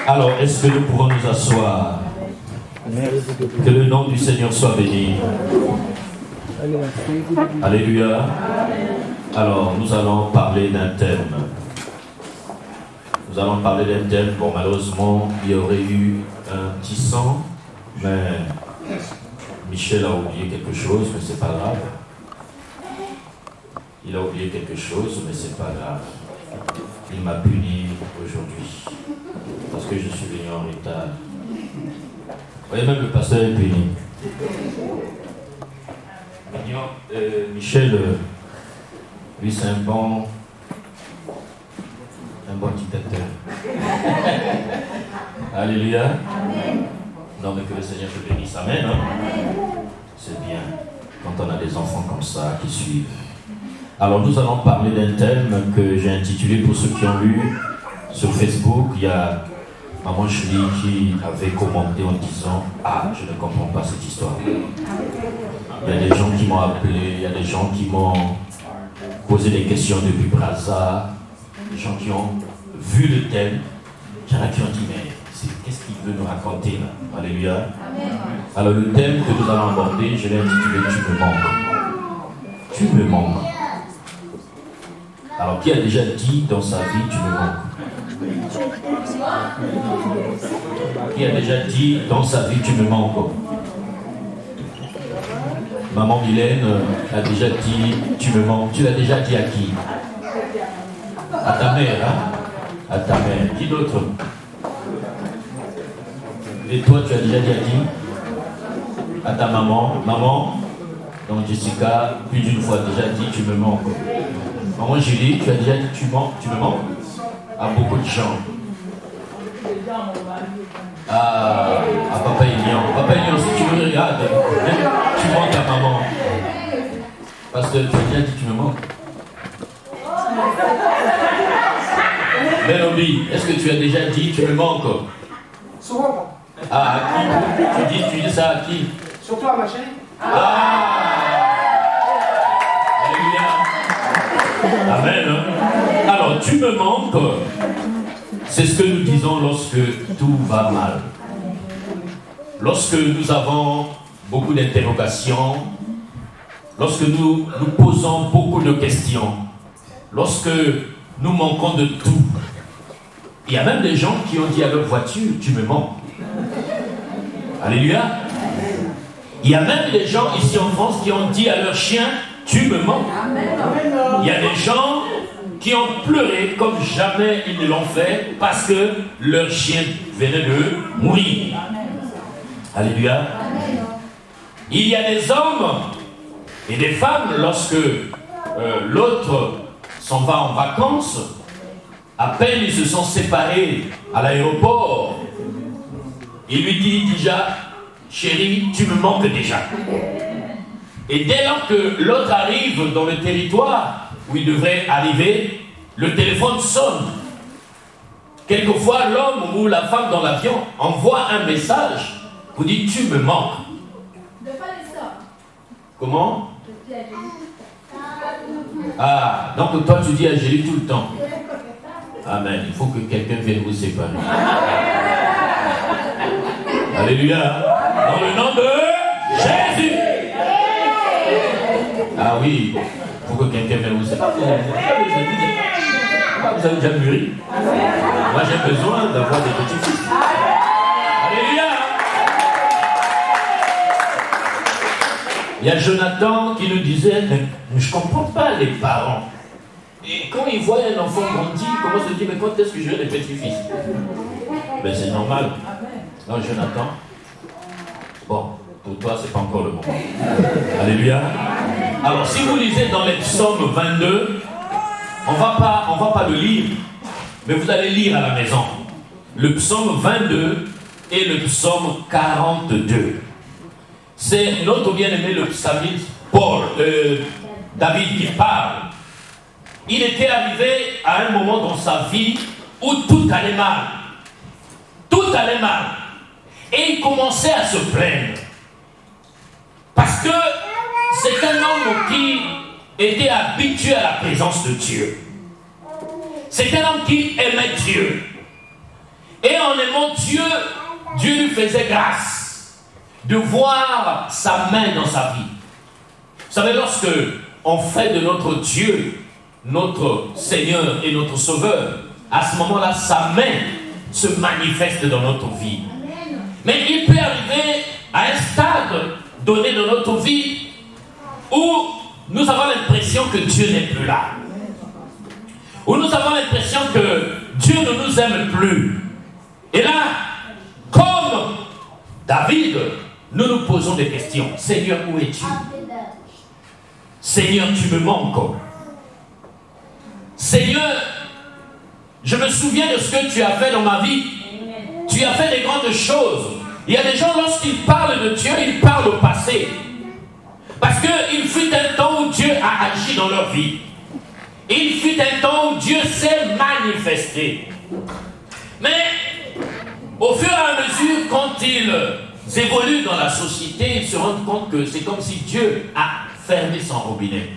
Alors, est-ce que nous pouvons nous asseoir? Que le nom du Seigneur soit béni. Alléluia. Alors, nous allons parler d'un thème. Nous allons parler d'un thème. Bon, malheureusement, il y aurait eu un petit sang, mais Michel a oublié quelque chose, mais c'est pas grave. Il a oublié quelque chose, mais c'est pas grave. Il m'a puni aujourd'hui, parce que je suis venu en retard. Vous voyez, même le pasteur est puni. Michel, lui c'est un bon dictateur. Alléluia. Non mais que le Seigneur te bénisse. Amen. Hein? C'est bien quand on a des enfants comme ça qui suivent. Alors nous allons parler d'un thème que j'ai intitulé, pour ceux qui ont lu sur Facebook, il y a Maman Julie qui avait commenté en disant « Ah, je ne comprends pas cette histoire ». Il y a des gens qui m'ont appelé, il y a des gens qui m'ont posé des questions depuis Brazza, des gens qui ont vu le thème, il y en a qui ont dit « Mais qu'est-ce qu'il veut nous raconter là ?» Alléluia. Alors le thème que nous allons aborder, je l'ai intitulé « Tu me manques ». Tu me manques. Alors qui a déjà dit dans sa vie « Tu me manques » ? Qui a déjà dit dans sa vie tu me manques? Maman Mylène a déjà dit tu me manques. Tu l'as déjà dit à qui? À ta mère, hein? À ta mère. Qui d'autre? Et toi tu as déjà dit à qui? À ta maman. Maman, donc Jessica, plus d'une fois déjà dit tu me manques. Maman Julie, tu as déjà dit tu me manques? À beaucoup de gens. À Papa Elian. Papa Elian, si tu me regardes, tu manques à maman. Parce que tu as déjà dit tu me manques. Mélodie, est-ce que tu as déjà dit tu me manques? Souvent. Ah, à qui? Tu dis ça à qui? Surtout à ma chérie. Ah! Alléluia. Amen. Alors, tu me manques. C'est ce que nous disons lorsque tout va mal. Lorsque nous avons beaucoup d'interrogations, lorsque nous nous posons beaucoup de questions, lorsque nous manquons de tout. Il y a même des gens qui ont dit à leur voiture, tu me manques. Alléluia. Il y a même des gens ici en France qui ont dit à leur chien, tu me manques. Il y a des gens qui ont pleuré comme jamais ils ne l'ont fait parce que leur chien venait de mourir. Alléluia. Il y a des hommes et des femmes, lorsque l'autre s'en va en vacances, à peine ils se sont séparés à l'aéroport, il lui dit déjà, chérie, tu me manques déjà. Et dès lors que l'autre arrive dans le territoire où il devrait arriver, le téléphone sonne. Quelquefois, l'homme ou la femme dans l'avion envoie un message, vous dit tu me manques. Comment? Ah, donc toi tu dis Angélique tout le temps. Amen, il faut que quelqu'un vienne vous séparer. Alléluia. Dans le nom de Jésus. Ah oui, il faut que quelqu'un vienne vous séparer. Vous avez déjà mûri. Moi j'ai besoin d'avoir des petits-fils. Alléluia. Il y a Jonathan qui nous disait, mais je ne comprends pas les parents. Et quand ils voient un enfant grandir, ils commencent à se dire, mais quand est-ce que j'aurai des petits-fils? Ben c'est normal. Non, Jonathan. Bon, pour toi, c'est pas encore le moment. Alléluia. Alors, si vous lisez dans les psaumes 22, on va pas le lire, mais vous allez lire à la maison. Le psaume 22 et le psaume 42. C'est notre bien-aimé le psalmiste David qui parle. Il était arrivé à un moment dans sa vie où tout allait mal. Tout allait mal. Et il commençait à se plaindre. Parce que c'est un homme qui était habitué à la présence de Dieu. C'est un homme qui aimait Dieu. Et en en aimant Dieu, Dieu lui faisait grâce de voir sa main dans sa vie. Vous savez, lorsque on fait de notre Dieu notre Seigneur et notre Sauveur, à ce moment-là, sa main se manifeste dans notre vie. Mais il peut arriver à un stade donné dans notre vie où nous avons l'impression que Dieu n'est plus là. Où nous avons l'impression que Dieu ne nous aime plus. Et là, comme David, nous nous posons des questions. Seigneur, où es-tu? Seigneur, tu me manques. Seigneur, je me souviens de ce que tu as fait dans ma vie. Tu as fait des grandes choses. Il y a des gens, lorsqu'ils parlent de Dieu, ils parlent au passé. Parce qu'il fut un temps où Dieu a agi dans leur vie. Il fut un temps où Dieu s'est manifesté. Mais au fur et à mesure, quand ils évoluent dans la société, ils se rendent compte que c'est comme si Dieu a fermé son robinet.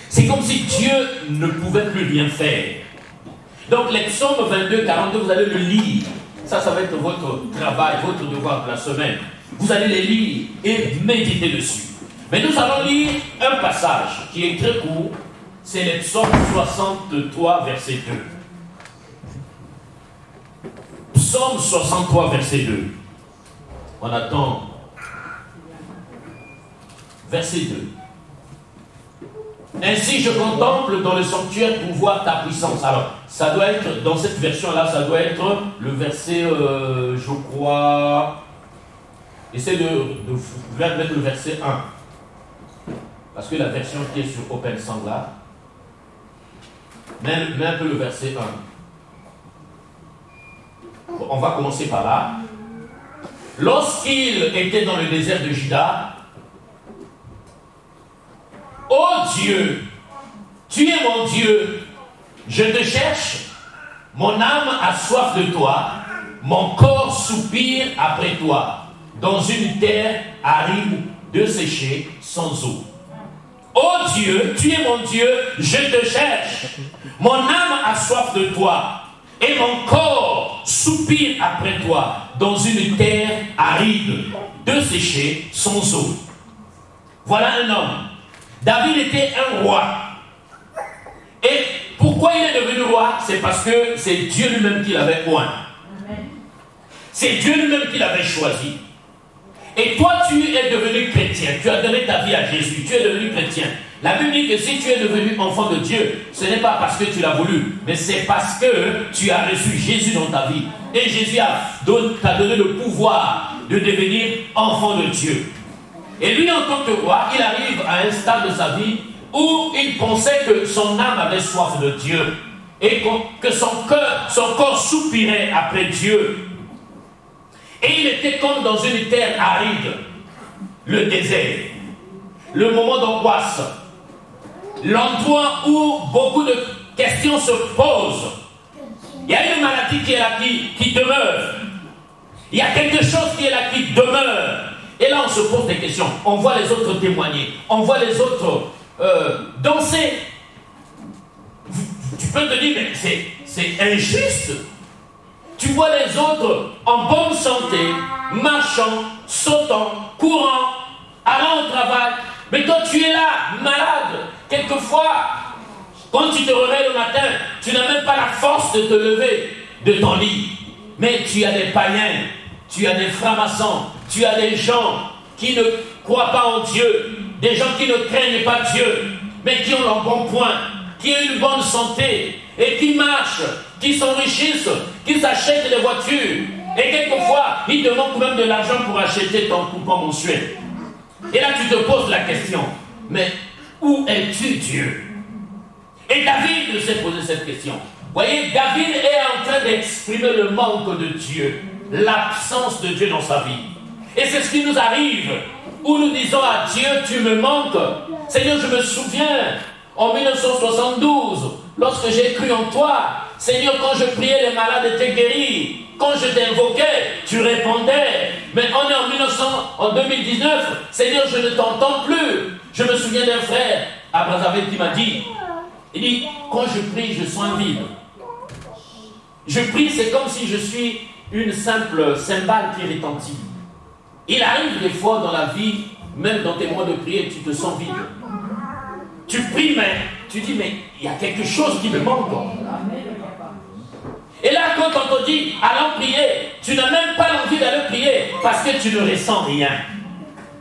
C'est comme si Dieu ne pouvait plus rien faire. Donc les psaumes 22, 42, vous allez le lire. Ça va être votre travail, votre devoir de la semaine. Vous allez les lire et méditer dessus. Mais nous allons lire un passage qui est très court. C'est les psaumes 63, verset 2. Psaume 63, verset 2. On attend. Verset 2. Ainsi je contemple dans le sanctuaire pour voir ta puissance. Alors, ça doit être, dans cette version-là, ça doit être le verset, je crois... Essayez de mettre le verset 1. Parce que la version qui est sur Open Sang là, mets un peu le verset 1. Bon, on va commencer par là. Lorsqu'il était dans le désert de Juda, ô Dieu, tu es mon Dieu, je te cherche, mon âme a soif de toi, mon corps soupire après toi, dans une terre aride, desséchée, sans eau. Ô Dieu, tu es mon Dieu, je te cherche, mon âme a soif de toi, et mon corps soupire après toi, dans une terre aride, desséchée, sans eau. Voilà un homme. David était un roi. Et pourquoi il est devenu roi? C'est parce que c'est Dieu lui-même qui l'avait oint. C'est Dieu lui-même qui l'avait choisi. Et toi, tu es devenu chrétien. Tu as donné ta vie à Jésus. Tu es devenu chrétien. La Bible dit que si tu es devenu enfant de Dieu, ce n'est pas parce que tu l'as voulu, mais c'est parce que tu as reçu Jésus dans ta vie. Et Jésus t'a donné le pouvoir de devenir enfant de Dieu. Et lui, en tant que roi, il arrive à un stade de sa vie où il pensait que son âme avait soif de Dieu et que son corps soupirait après Dieu. Et il était comme dans une terre aride, le désert, le moment d'angoisse, l'endroit où beaucoup de questions se posent. Il y a une maladie qui est là, qui demeure. Il y a quelque chose qui est là, qui demeure. Et là, on se pose des questions. On voit les autres témoigner. On voit les autres danser. Tu peux te dire, mais c'est injuste. Tu vois les autres en bonne santé, marchant, sautant, courant, allant au travail. Mais toi, tu es là, malade. Quelquefois, quand tu te réveilles le matin, tu n'as même pas la force de te lever de ton lit. Mais tu as des païens, tu as des francs-maçons, tu as des gens qui ne croient pas en Dieu, des gens qui ne craignent pas Dieu, mais qui ont leur bon point, qui ont une bonne santé, et qui marchent, qui s'enrichissent, qui s'achètent des voitures. Et quelquefois, ils te manquent même de l'argent pour acheter ton coupon mensuel. Et là, tu te poses la question, mais où es-tu, Dieu? Et David s'est posé cette question. Vous voyez, David est en train d'exprimer le manque de Dieu, l'absence de Dieu dans sa vie. Et c'est ce qui nous arrive, où nous disons à Dieu, tu me manques. Seigneur, je me souviens, en 1972, lorsque j'ai cru en toi, Seigneur, quand je priais, les malades étaient guéris. Quand je t'invoquais, tu répondais. Mais on est en 2019, Seigneur, je ne t'entends plus. Je me souviens d'un frère à Brazzaville qui m'a dit, il dit, quand je prie, je sens un vide. je prie, c'est comme si je suis une simple cymbale qui retentit. Il arrive des fois dans la vie, même dans tes mois de prière, tu te sens vide. Tu pries, mais tu dis, mais il y a quelque chose qui me manque. Et là, quand on te dit, allons prier, tu n'as même pas l'envie d'aller prier parce que tu ne ressens rien.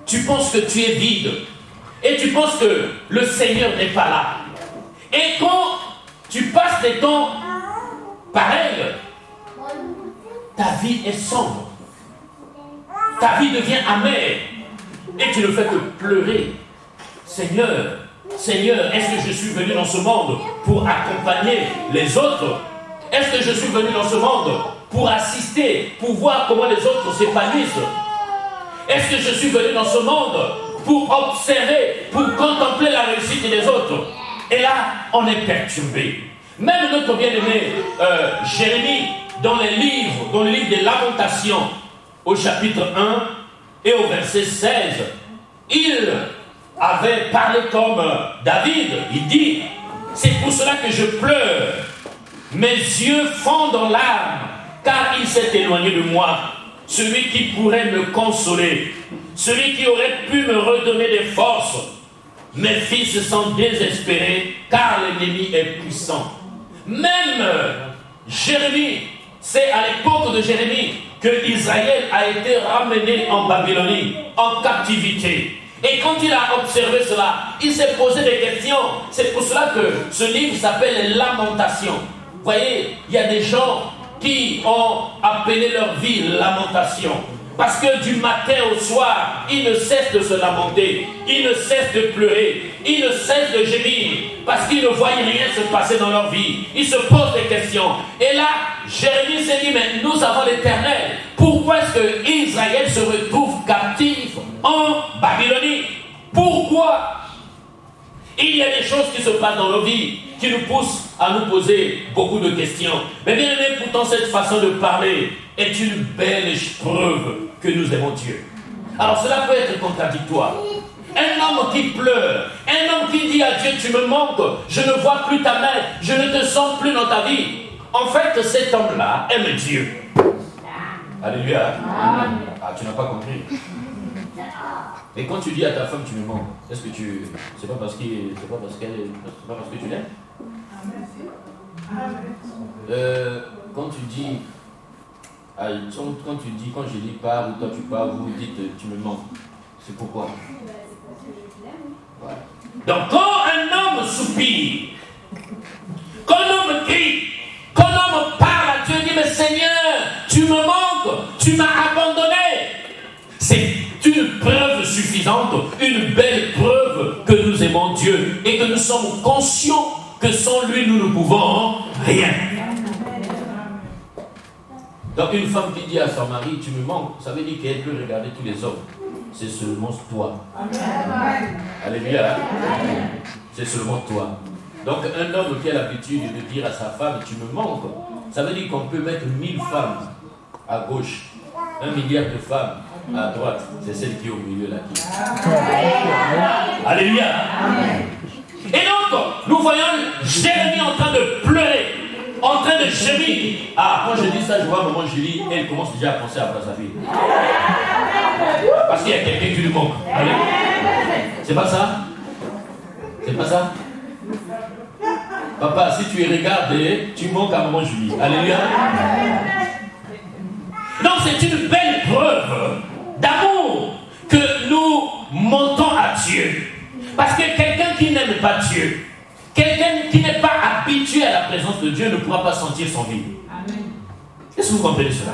Tu penses que tu es vide. Et tu penses que le Seigneur n'est pas là. Et quand tu passes des temps pareils, ta vie est sombre. Ta vie devient amère. Et tu ne fais que pleurer. Seigneur, Seigneur, est-ce que je suis venu dans ce monde pour accompagner les autres? Est-ce que je suis venu dans ce monde pour assister, pour voir comment les autres s'épanouissent? Est-ce que je suis venu dans ce monde pour observer, pour contempler la réussite des autres? Et là, on est perturbé. Même notre bien-aimé Jérémie, dans le livre des Lamentations, au chapitre 1 et au verset 16, il avait parlé comme David. Il dit, c'est pour cela que je pleure. Mes yeux fondent en larmes, car il s'est éloigné de moi. Celui qui pourrait me consoler, celui qui aurait pu me redonner des forces. Mes fils sont désespérés, car l'ennemi est puissant. Même Jérémie, c'est à l'époque de Jérémie que Israël a été ramené en Babylonie, en captivité. Et quand il a observé cela, il s'est posé des questions. C'est pour cela que ce livre s'appelle les Lamentations. Vous voyez, il y a des gens qui ont appelé leur vie lamentation. Parce que du matin au soir, ils ne cessent de se lamenter, ils ne cessent de pleurer, ils ne cessent de gémir, parce qu'ils ne voient rien se passer dans leur vie. Ils se posent des questions. Et là, Jérémie s'est dit, mais nous avons l'Éternel. Pourquoi est-ce que Israël se retrouve captif en Babylonie? Pourquoi? Il y a des choses qui se passent dans nos vies qui nous poussent à nous poser beaucoup de questions. Mais bien aimé, pourtant cette façon de parler est une belle preuve que nous aimons Dieu. Alors cela peut être contradictoire. Un homme qui pleure, un homme qui dit à Dieu, tu me manques, je ne vois plus ta main, je ne te sens plus dans ta vie. En fait, cet homme-là aime Dieu. Alléluia. Ah, tu n'as pas compris. Et quand tu dis à ta femme tu me manques, est-ce que tu... c'est pas parce que tu l'aimes? Quand tu dis... quand je dis pars ou toi tu pars, vous dites tu me manques. C'est pourquoi? Voilà. Donc quand un homme soupire, quand un homme crie, quand un homme parle à Dieu, dit mais Seigneur, tu me manques, tu m'as abandonné. C'est une preuve suffisante, une belle preuve que nous aimons Dieu et que nous sommes conscients que sans lui nous ne pouvons rien. Donc une femme qui dit à son mari tu me manques, ça veut dire qu'elle peut regarder tous les hommes. C'est seulement toi. Amen. Alléluia. C'est seulement toi. Donc un homme qui a l'habitude de dire à sa femme tu me manques, ça veut dire qu'on peut mettre 1000 femmes à gauche, 1 milliard de femmes à droite, c'est celle qui est au milieu là. Alléluia. Et donc, nous voyons Jérémie en train de pleurer, en train de gémir. Ah, quand je dis ça, je vois maman Julie, elle commence déjà à penser à sa fille. Parce qu'il y a quelqu'un qui lui manque. Allez. C'est pas ça? C'est pas ça? Papa, si tu es regardé, tu manques à maman Julie. Alléluia. Donc c'est une belle preuve d'amour que nous montons à Dieu. Parce que quelqu'un qui n'aime pas Dieu, quelqu'un qui n'est pas habitué à la présence de Dieu ne pourra pas sentir son vide. Est-ce que vous comprenez cela?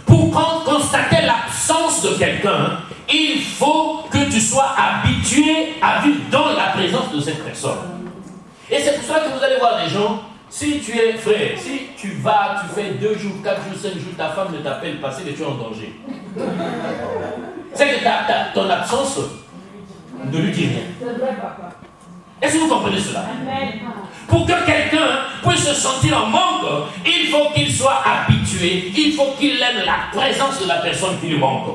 Pour constater l'absence de quelqu'un, il faut que tu sois habitué à vivre dans la présence de cette personne. Et c'est pour ça que vous allez voir des gens. Si tu es frère, si tu vas, tu fais 2 jours, 4 jours, 5 jours, ta femme ne t'appelle pas, c'est que tu es en danger. C'est que ton absence ne lui dit rien. Est-ce que vous comprenez cela? Pour que quelqu'un puisse se sentir en manque, il faut qu'il soit habitué, il faut qu'il aime la présence de la personne qui lui manque.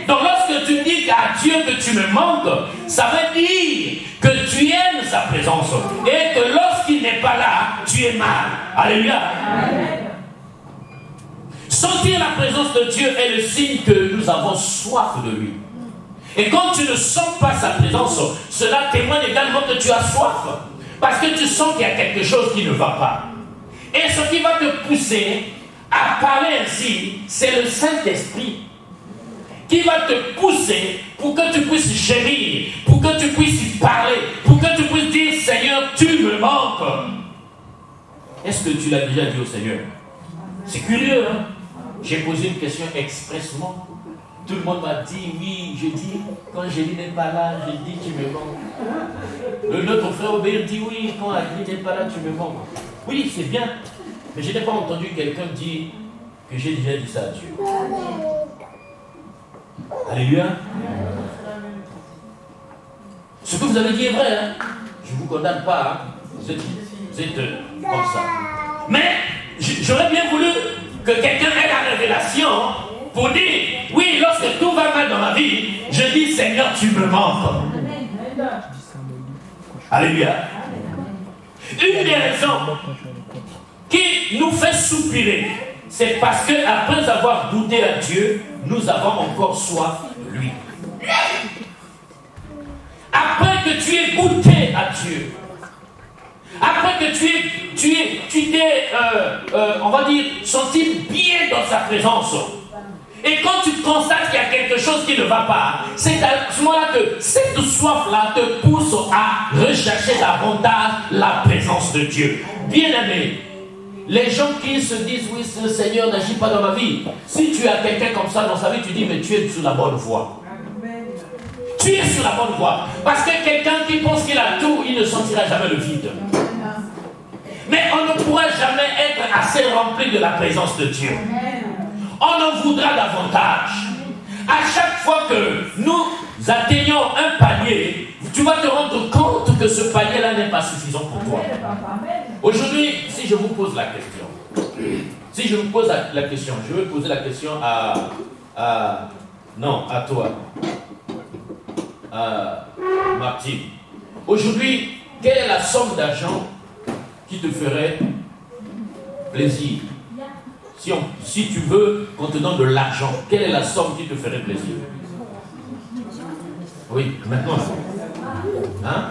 Donc lorsque tu dis à Dieu que tu me manques, ça veut dire que tu aimes sa présence et que lorsqu'il n'est pas là, tu es mal. Alléluia. Sentir la présence de Dieu est le signe que nous avons soif de lui. Et quand tu ne sens pas sa présence, cela témoigne également que tu as soif. Parce que tu sens qu'il y a quelque chose qui ne va pas. Et ce qui va te pousser à parler ainsi, c'est le Saint-Esprit qui va te pousser pour que tu puisses gémir, pour que tu puisses parler, pour que tu puisses dire, Seigneur, tu me manques. Est-ce que tu l'as déjà dit au Seigneur? C'est curieux, hein? J'ai posé une question expressement. Tout le monde m'a dit oui. J'ai dit, quand Jélie n'est pas là, j'ai dit, tu me manques. Notre frère Obéir dit oui, quand Agni n'est pas là, tu me manques. Oui, c'est bien. Mais je n'ai pas entendu quelqu'un dire que j'ai déjà dit ça à Dieu. Alléluia. Ce que vous avez dit est vrai. Hein? Je ne vous condamne pas. Hein? Vous êtes comme ça. Mais j'aurais bien voulu que quelqu'un ait la révélation pour dire, oui, lorsque tout va mal dans ma vie, je dis, Seigneur, tu me manques. Alléluia. Une des raisons qui nous fait soupirer, c'est parce qu'après avoir goûté à Dieu, nous avons encore soif de lui. Après que tu aies goûté à Dieu, après que tu t'es, on va dire, senti bien dans sa présence, et quand tu constates qu'il y a quelque chose qui ne va pas, c'est à ce moment-là que cette soif-là te pousse à rechercher davantage la présence de Dieu. Bien-aimé, les gens qui se disent, oui, le Seigneur n'agit pas dans ma vie, si tu as quelqu'un comme ça dans sa vie, tu dis, mais tu es sur la bonne voie. Tu es sur la bonne voie. Parce que quelqu'un qui pense qu'il a tout, il ne sentira jamais le vide. Mais on ne pourra jamais être assez rempli de la présence de Dieu. On en voudra davantage. À chaque fois que nous atteignons un palier, tu vas te rendre compte que ce palier-là n'est pas suffisant pour toi. Aujourd'hui, si je vous pose la question, je vais poser la question à toi, à Martine. Aujourd'hui, quelle est la somme d'argent qui te ferait plaisir? Si tu veux qu'on te donne de l'argent, quelle est la somme qui te ferait plaisir? Oui, maintenant. Hein?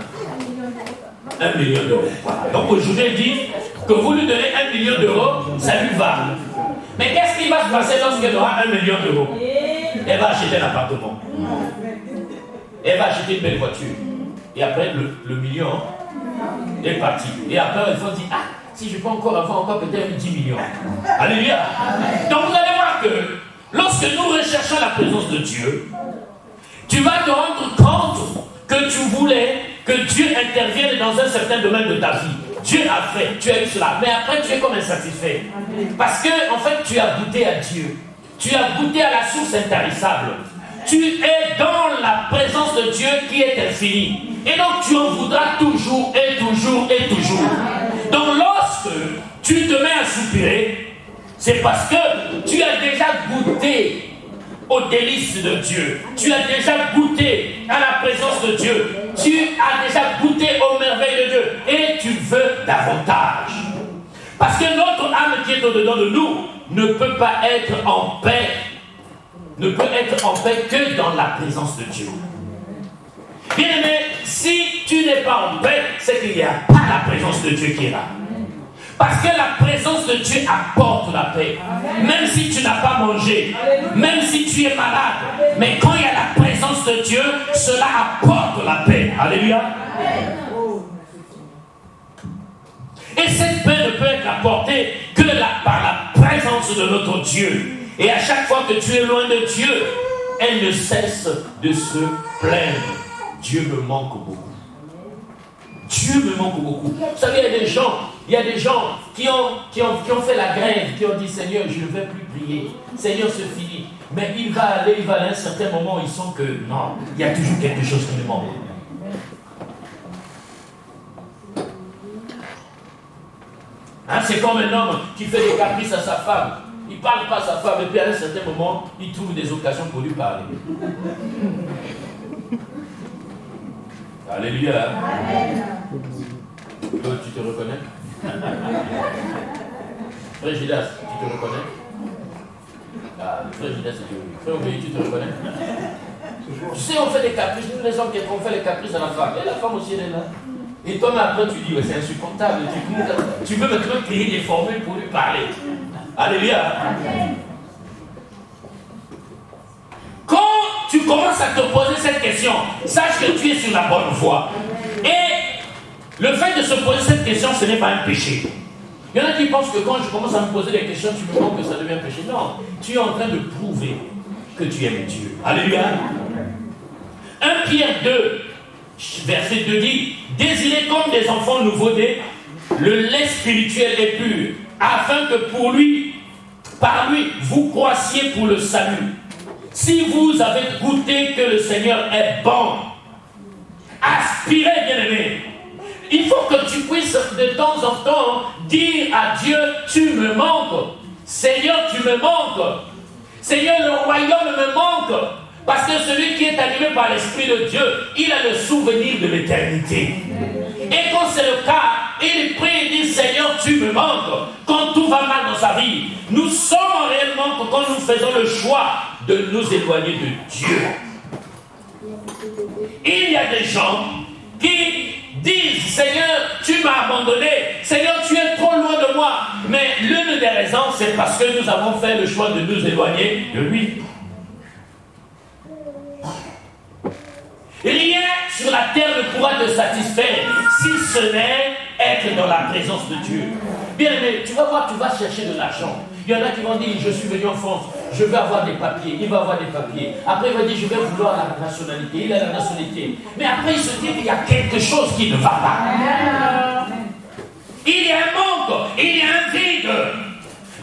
1 million d'euros. Donc aujourd'hui, il dit que vous lui donnez 1 million d'euros, ça lui va. Mais qu'est-ce qui va se passer lorsqu'elle aura 1 million d'euros? Elle va acheter un appartement. Elle va acheter une belle voiture. Et après, le million est parti. Et après, il faut dire, si je peux avoir peut-être 10 millions. Alléluia. Donc vous allez voir que lorsque nous recherchons la présence de Dieu, tu vas te rendre compte que tu voulais que Dieu intervienne dans un certain domaine de ta vie. Dieu a fait, tu as eu cela, mais après tu es comme insatisfait. Parce que en fait tu as goûté à Dieu. Tu as goûté à la source intarissable. Tu es dans la présence de Dieu qui est infinie. Et donc tu en voudras toujours et toujours et toujours. Donc lorsque tu te mets à soupirer, c'est parce que tu as déjà goûté aux délices de Dieu. Tu as déjà goûté à la présence de Dieu. Tu as déjà goûté aux merveilles de Dieu. Et tu veux davantage. Parce que notre âme qui est au-dedans de nous ne peut pas être en paix. Ne peut être en paix que dans la présence de Dieu. Bien aimé, si tu n'es pas en paix, c'est qu'il n'y a pas la présence de Dieu qui est là. Parce que la présence de Dieu apporte la paix. Même si tu n'as pas mangé, même si tu es malade, mais quand il y a la présence de Dieu, cela apporte la paix. Alléluia. Et cette paix ne peut être apportée que par la présence de notre Dieu. Et à chaque fois que tu es loin de Dieu, elle ne cesse de se plaindre. Dieu me manque beaucoup. Dieu me manque beaucoup. Vous savez, il y a des gens qui ont fait la grève, qui ont dit, Seigneur, je ne vais plus prier. Seigneur, c'est fini. Mais il va aller à un certain moment, ils sentent que non, il y a toujours quelque chose qui me manque. Hein, c'est comme un homme qui fait des caprices à sa femme. Il ne parle pas à sa femme et puis à un certain moment, il trouve des occasions pour lui parler. Alléluia. Toi, tu te reconnais? Frère Judas, tu te reconnais? Ah, frère Judas, frère Obéi, tu te reconnais? Tu sais, on fait des caprices, nous les hommes, on fait les caprices à la femme. Et la femme aussi, elle est là. Et toi, mais après, tu dis, ouais, c'est insupportable. Tu veux maintenant créer des formules pour lui parler. Alléluia. Quand tu commences à te poser cette question, sache que tu es sur la bonne voie. Et le fait de se poser cette question, ce n'est pas un péché. Il y en a qui pensent que quand je commence à me poser des questions, tu me montres que ça devient un péché. Non, tu es en train de prouver que tu aimes Dieu. Alléluia. 1 Pierre 2, verset 2 dit, désirez comme des enfants nouveau-nés le lait spirituel et pur, afin que par lui, vous croissiez pour le salut. Si vous avez goûté que le Seigneur est bon, aspirez, bien-aimé. Il faut que tu puisses de temps en temps dire à Dieu, tu me manques. Seigneur, tu me manques. Seigneur, le royaume me manque. Parce que celui qui est animé par l'Esprit de Dieu, il a le souvenir de l'éternité. Et quand c'est le cas, il prie et dit, Seigneur, tu me manques. Quand tout va mal dans sa vie, nous sommes réellement quand nous faisons le choix de nous éloigner de Dieu. Il y a des gens qui disent, Seigneur, tu m'as abandonné. Seigneur, tu es trop loin de moi. Mais l'une des raisons, c'est parce que nous avons fait le choix de nous éloigner de lui. Rien sur la terre ne pourra te satisfaire si ce n'est être dans la présence de Dieu. Bien aimé, tu vas voir, tu vas chercher de l'argent. Il y en a qui vont dire, je suis venu en France, je veux avoir des papiers, il va avoir des papiers. Après, il va dire, je vais vouloir la nationalité, il a la nationalité. Mais après, il se dit qu'il y a quelque chose qui ne va pas. Il y a un manque, il y a un vide.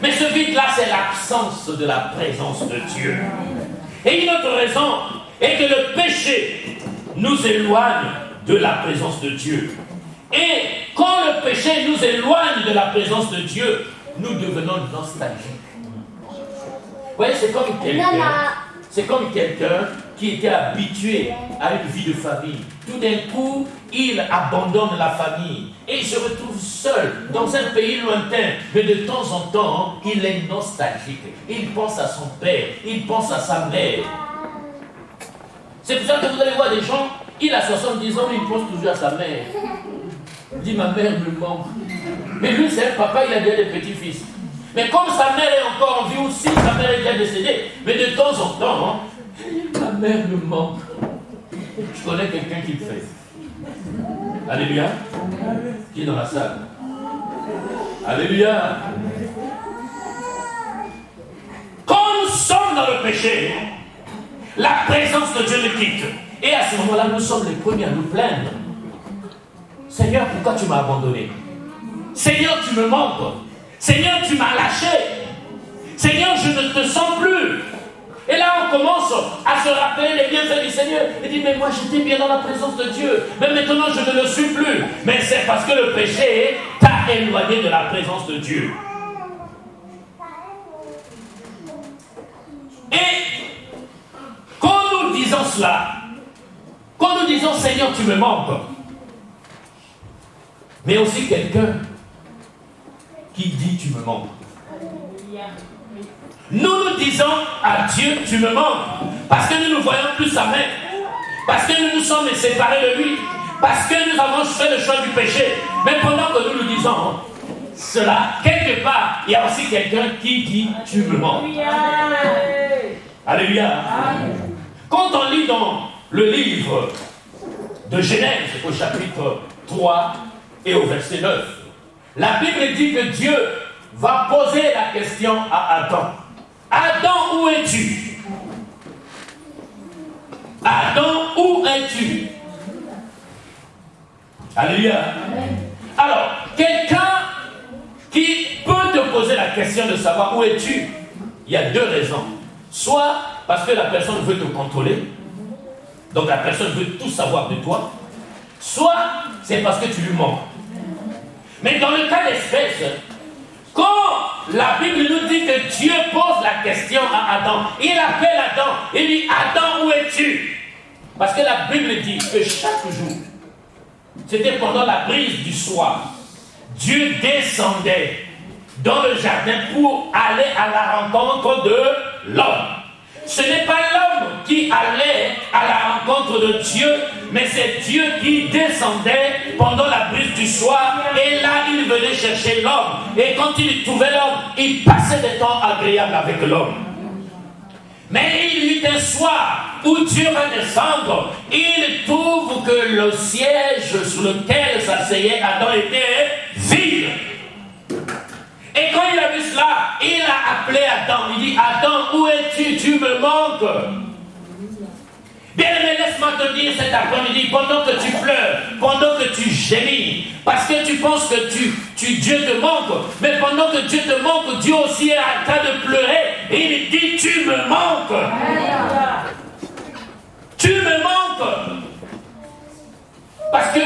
Mais ce vide-là, c'est l'absence de la présence de Dieu. Et une autre raison est que le péché nous éloigne de la présence de Dieu. Et quand le péché nous éloigne de la présence de Dieu, nous devenons nostalgiques. Vous voyez, c'est comme quelqu'un qui était habitué à une vie de famille. Tout d'un coup, il abandonne la famille et il se retrouve seul dans un pays lointain. Mais de temps en temps, il est nostalgique. Il pense à son père, il pense à sa mère. C'est pour ça que vous allez voir des gens, il a 70 ans, il pense toujours à sa mère. Il dit, ma mère me manque. Mais lui, c'est un papa, il a déjà des petits-fils. Mais comme sa mère est encore en vie aussi, sa mère est déjà décédée. Mais de temps en temps, ma mère me manque. Je connais quelqu'un qui le fait. Alléluia. Qui est dans la salle? Alléluia. Quand nous sommes dans le péché, la présence de Dieu nous quitte. Et à ce moment-là, nous sommes les premiers à nous plaindre. Seigneur, pourquoi tu m'as abandonné? Seigneur, tu me manques. Seigneur, tu m'as lâché. Seigneur, je ne te sens plus. Et là, on commence à se rappeler les bienfaits du Seigneur. Il dit, mais moi, j'étais bien dans la présence de Dieu. Mais maintenant, je ne le suis plus. Mais c'est parce que le péché t'a éloigné de la présence de Dieu. Et quand nous disons cela, quand nous disons, Seigneur, tu me manques, mais aussi quelqu'un qui dit, tu me manques. Nous disons à Dieu, tu me manques, parce que nous ne voyons plus sa main, parce que nous nous sommes séparés de lui, parce que nous avons fait le choix du péché. Mais pendant que nous disons cela, quelque part, il y a aussi quelqu'un qui dit, tu me manques. Alléluia. Quand on lit dans le livre de Genèse, au chapitre 3 et au verset 9, la Bible dit que Dieu va poser la question à Adam. Adam, où es-tu? Adam, où es-tu? Alléluia. Alors, quelqu'un qui peut te poser la question de savoir où es-tu, il y a deux raisons. Soit parce que la personne veut te contrôler, donc la personne veut tout savoir de toi, soit c'est parce que tu lui manques. Mais dans le cas d'espèce, quand la Bible nous dit que Dieu pose la question à Adam, il appelle Adam, il dit, Adam, où es-tu? Parce que la Bible dit que chaque jour, C'était pendant la brise du soir. Dieu descendait dans le jardin pour aller à la rencontre de l'homme. Ce n'est pas l'homme qui allait à la rencontre de Dieu, mais c'est Dieu qui descendait pendant la brise du soir, et là il venait chercher l'homme. Et quand il trouvait l'homme, il passait des temps agréables avec l'homme. Mais il y eut un soir où Dieu va descendre, il trouve que le siège sur lequel s'asseyait Adam était vide. Et quand il a vu cela, il a appelé Adam. Il dit, Adam, où es-tu? Tu me manques. Bien-aimé, laisse-moi te dire cet après-midi, pendant que tu pleures, pendant que tu gémis, parce que tu penses que Dieu te manque, mais pendant que Dieu te manque, Dieu aussi est en train de pleurer, et il dit, tu me manques. Tu me manques. Parce que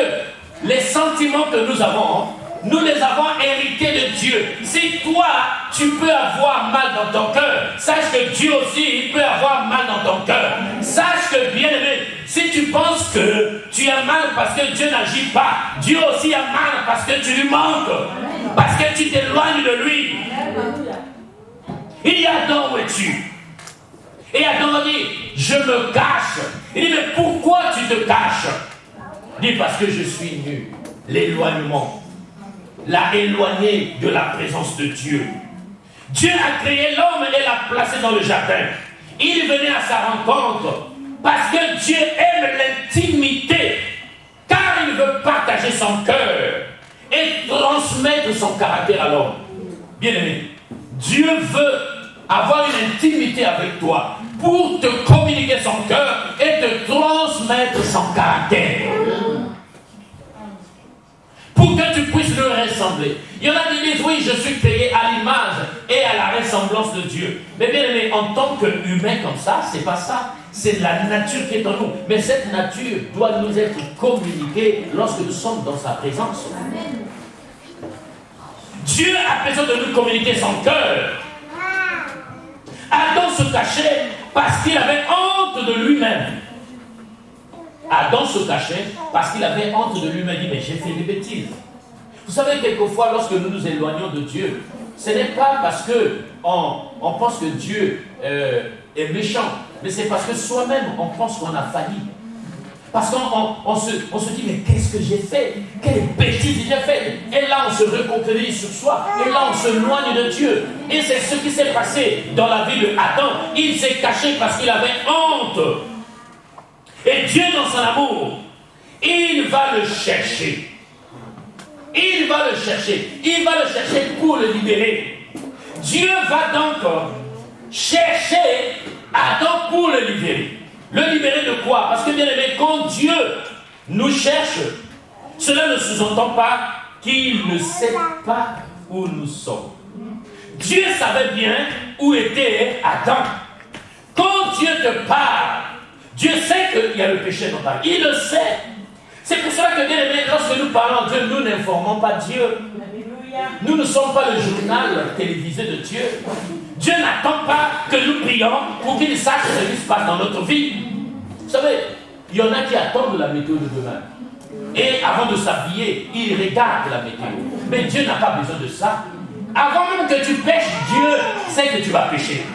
les sentiments que nous avons, nous les avons hérités de Dieu. Si toi, tu peux avoir mal dans ton cœur, sache que Dieu aussi, il peut avoir mal dans ton cœur. Sache que, bien-aimé, si tu penses que tu as mal parce que Dieu n'agit pas, Dieu aussi a mal parce que tu lui manques, parce que tu t'éloignes de lui. Il dit, Adam, où es-tu? Et Adam dit, je me cache. Il dit, mais pourquoi tu te caches? Il dit, parce que je suis nu. L'éloignement l'a éloigné de la présence de Dieu. Dieu a créé l'homme et l'a placé dans le jardin. Il venait à sa rencontre parce que Dieu aime l'intimité, car il veut partager son cœur et transmettre son caractère à l'homme. Bien-aimé, Dieu veut avoir une intimité avec toi pour te communiquer son cœur et te transmettre son caractère. Pour que tu puisses le ressembler. Il y en a qui disent, oui, je suis créé à l'image et à la ressemblance de Dieu. Mais bien aimé, en tant qu'humain comme ça, c'est pas ça. C'est la nature qui est en nous. Mais cette nature doit nous être communiquée lorsque nous sommes dans sa présence. Amen. Dieu a besoin de nous communiquer son cœur. Adam se cachait parce qu'il avait honte de lui-même. Adam se cachait parce qu'il avait honte de lui-même. Il dit, mais j'ai fait des bêtises. Vous savez, quelquefois, lorsque nous nous éloignons de Dieu, ce n'est pas parce qu'on pense que Dieu est méchant, mais c'est parce que soi-même, on pense qu'on a failli. Parce qu'on se dit, mais qu'est-ce que j'ai fait? Quelle bêtise j'ai fait? Et là, on se reconcrétise sur soi. Et là, on se éloigne de Dieu. Et c'est ce qui s'est passé dans la vie de Adam. Il s'est caché parce qu'il avait honte. Et Dieu, dans son amour, il va le chercher. Il va le chercher. Il va le chercher pour le libérer. Dieu va donc chercher Adam pour le libérer. Le libérer de quoi? Parce que bien aimé, quand Dieu nous cherche, cela ne sous-entend pas qu'il ne sait pas où nous sommes. Dieu savait bien où était Adam. Quand Dieu te parle, Dieu sait qu'il y a le péché dans ta vie. Il le sait. C'est pour cela que, bien aimé, lorsque nous parlons de Dieu, nous n'informons pas Dieu. Nous ne sommes pas le journal télévisé de Dieu. Dieu n'attend pas que nous prions pour qu'il sache ce qui se passe dans notre vie. Vous savez, il y en a qui attendent la météo de demain. Et avant de s'habiller, ils regardent la météo. Mais Dieu n'a pas besoin de ça. Avant même que tu pêches, Dieu sait que tu vas pécher.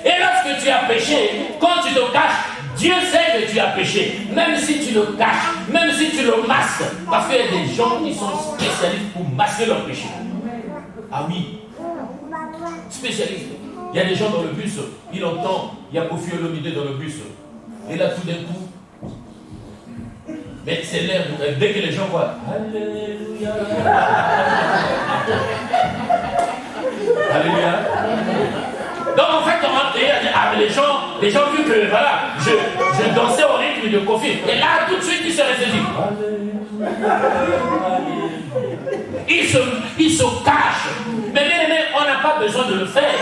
Et lorsque tu as péché, quand tu te caches, Dieu sait que tu as péché. Même si tu le caches, même si tu le masques. Parce qu'il y a des gens qui sont spécialistes pour masquer leur péché. Ah oui. Spécialiste. Il y a des gens dans le bus, il entend, il y a Kofi Olomide dans le bus. Et là, tout d'un coup, mais c'est l'air, dès que les gens voient, Alléluia. Alléluia. Donc en fait, les gens vu que voilà, je dansais au rythme de Kofi. Et là, tout de suite, ils se ressaisissent. Ils se cachent. Mais bien aimé, on n'a pas besoin de le faire.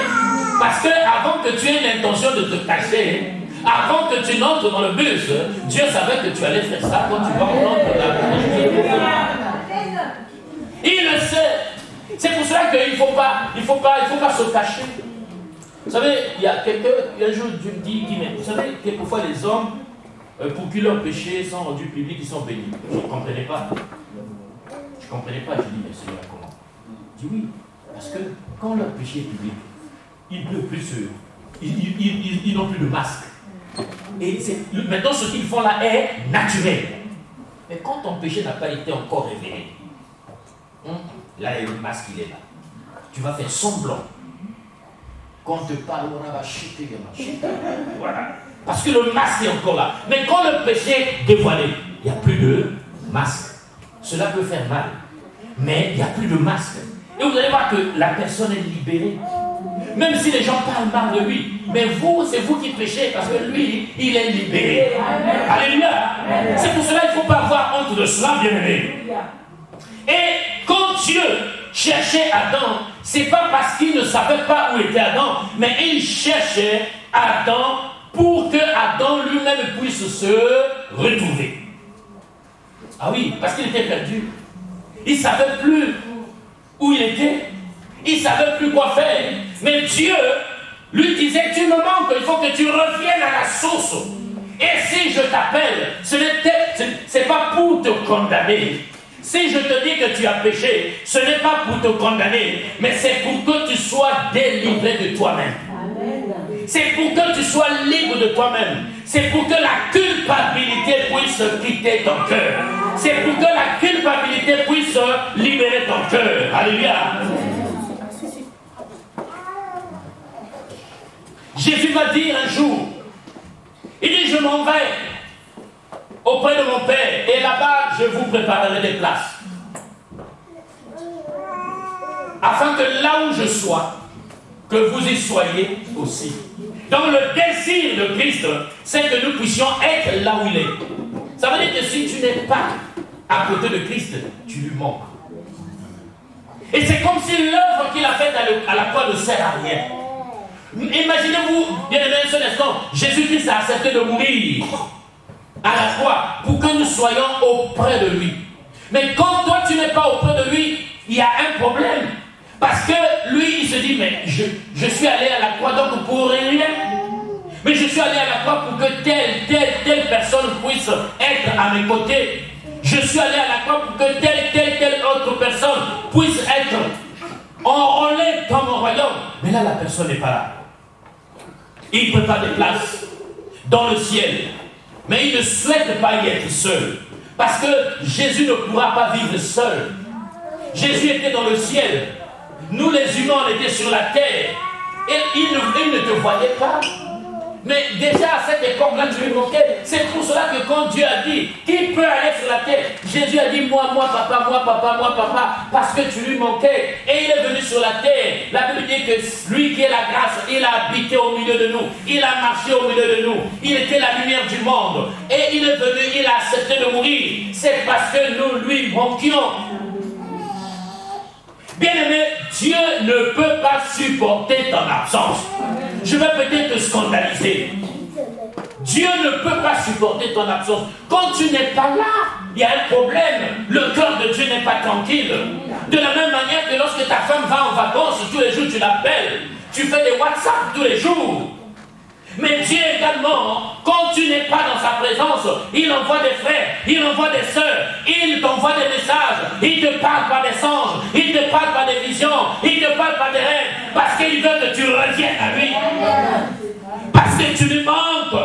Parce que avant que tu aies l'intention de te cacher, avant que tu n'entres dans le bus, Dieu savait que tu allais faire ça quand tu vas entendre la Il le sait. C'est pour cela qu'il ne faut pas se cacher. Vous savez, il y a quelqu'un, un jour Dieu me dit, mais vous savez, quelquefois les hommes, pour que leurs péchés sont rendus publics, ils sont bénis. Je ne comprenais pas. Je ne comprenais pas. Je dis, mais Seigneur, comment? Je dis oui, parce que quand leur péché est public, ils ne peuvent plus ils n'ont plus de masque. Et maintenant, ce qu'ils font là est naturel. Mais quand ton péché n'a pas été encore révélé, là, le masque, il est là. Tu vas faire semblant. Quand on te parle, on va chuter, voilà. Parce que le masque est encore là. Mais quand le péché est dévoilé, il n'y a plus de masque. Cela peut faire mal. Mais il n'y a plus de masque. Et vous allez voir que la personne est libérée. Même si les gens parlent mal de lui. Mais vous, c'est vous qui péchez parce que lui, il est libéré. Alléluia. C'est pour cela qu'il ne faut pas avoir honte de cela, bien-aimé. Et quand Dieu cherchait Adam, c'est pas parce qu'il ne savait pas où était Adam, mais il cherchait Adam pour que Adam lui-même puisse se retrouver. Ah oui, parce qu'il était perdu. Il ne savait plus où il était. Il ne savait plus quoi faire. Mais Dieu lui disait, tu me manques, il faut que tu reviennes à la source. Et si je t'appelle, ce n'est pas pour te condamner. Si je te dis que tu as péché, ce n'est pas pour te condamner, mais c'est pour que tu sois délivré de toi-même. C'est pour que tu sois libre de toi-même. C'est pour que la culpabilité puisse quitter ton cœur. C'est pour que la culpabilité puisse libérer ton cœur. Alléluia. Jésus va dire un jour, il dit, je m'en vais auprès de mon Père, et là-bas, je vous préparerai des places. Afin que là où je sois, que vous y soyez aussi. Donc le désir de Christ, c'est que nous puissions être là où il est. Ça veut dire que si tu n'es pas à côté de Christ, tu lui manques. Et c'est comme si l'œuvre qu'il a faite à la croix ne sert à rien. Imaginez-vous, bien aimé, un seul instant, Jésus-Christ a accepté de mourir à la croix pour que nous soyons auprès de lui. Mais quand toi tu n'es pas auprès de lui, il y a un problème. Parce que lui, il se dit, mais je suis allé à la croix donc pour rien. Mais je suis allé à la croix pour que telle personne puisse être à mes côtés. Je suis allé à la croix pour que telle autre personne puisse être enrôlée dans mon royaume. Mais là, la personne n'est pas là. Il prépare des places dans le ciel. Mais il ne souhaite pas y être seul. Parce que Jésus ne pourra pas vivre seul. Jésus était dans le ciel. Nous les humains, on était sur la terre. Et il ne te voyait pas. Mais déjà à cette époque-là, tu lui manquais. C'est pour cela que quand Dieu a dit, qui peut aller sur la terre? Jésus a dit, moi, papa, parce que tu lui manquais. Et il est venu sur la terre. La Bible dit que lui qui est la grâce, il a habité au milieu de nous. Il a marché au milieu de nous. Il était la lumière du monde. Et il est venu, il a accepté de mourir. C'est parce que nous lui manquions. Bien-aimé, Dieu ne peut pas supporter ton absence. Je vais peut-être te scandaliser. Dieu ne peut pas supporter ton absence. Quand tu n'es pas là, il y a un problème. Le cœur de Dieu n'est pas tranquille. De la même manière que lorsque ta femme va en vacances, tous les jours tu l'appelles. Tu fais des WhatsApp tous les jours. Mais Dieu également, quand tu n'es pas dans sa présence, il envoie des frères, il envoie des sœurs, il t'envoie des messages, il te parle par des songes, il te parle par des visions, il te parle par des rêves, parce qu'il veut que tu reviennes à lui. Parce que tu lui manques.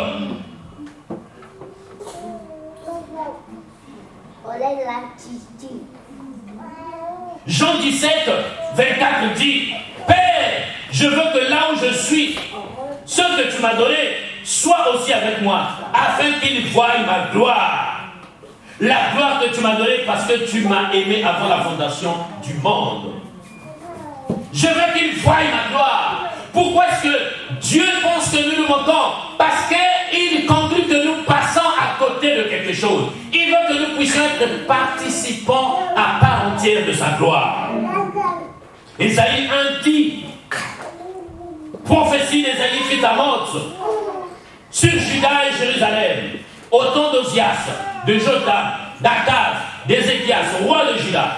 Jean 17, 24 dit, Père, je veux que là où je suis, ce que tu m'as donné soit aussi avec moi, afin qu'il voie ma gloire. La gloire que tu m'as donnée parce que tu m'as aimé avant la fondation du monde. Je veux qu'il voie ma gloire. Pourquoi est-ce que Dieu pense que nous nous manquons? Parce qu'il conclut que nous passons à côté de quelque chose. Il veut que nous puissions être participants à part entière de sa gloire. Isaïe 1 dit, prophétie d'Ésaïe fut Amoz sur Juda et Jérusalem, au temps d'Ozias, de Jotham, d'Akaz, d'Ézéchias, roi de Juda.